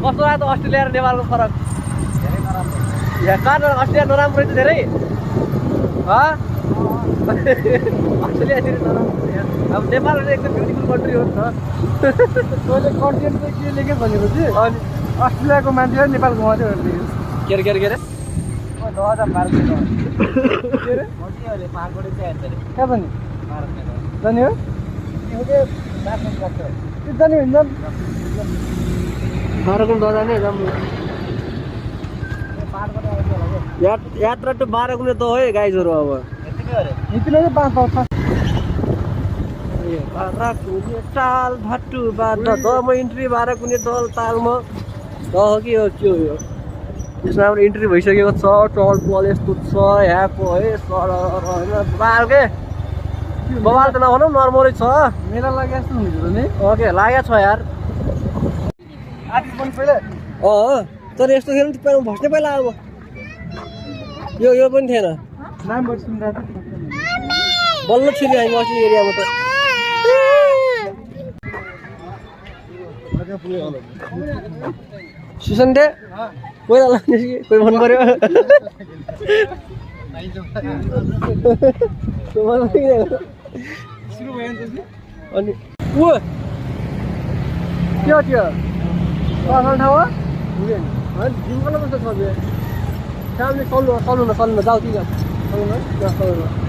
कस्तो लाग्यो अस्ट्रेलिया र नेपालको फरक यहाँ कहाँ अस्ट्रेलिया नराम्रो रहेछ धेरै अस्ट्रेलियातिर नराम्रो अब नेपाल एकदम ब्युटिफुल कन्ट्री हो नि त तैँले कन्टेन्ट चाहिँ के लेख्यो भनेपछि अनि अस्ट्रेलियाको मान्छे र नेपालको मान्छे के अरे के अरे कहाँ पनि जाने हो जाने हुन्छ बाह्रकुन नजाने राम्रो यात्रा टु बाह्रकुने त हो है गाइजहरू अब यतिले चाहिँ 5 पाउँछ बाह्रकुने ताल भट्टु बाह्र दम इन्ट्री बाह्रकुने दल तालमा दह के हो यो यसमा हाम्रो इन्ट्री भइसकेको छ टल पल यस्तो छ यहाँको है सर होइन बाल के बबाल त नभनौँ नर्मलै छ मेला लागि जस्तो हुन्छ नि ओके लागेको छ यार आदि पनि पहिला तर यस्तो खेल्नु त भस्ने पहिला अब यो पनि थिएन नामबाट सुन्दा त बल्ल छिर्यो हामी अस्ति एरियामा त सुसन डे कोही लाग्ने कि कोही भन्नु पर्यो अनि ऊ के हो त्यो पसल ठाउँ हो जिम कस्तो छ सामने चल्नु जाऊ ती चल्नु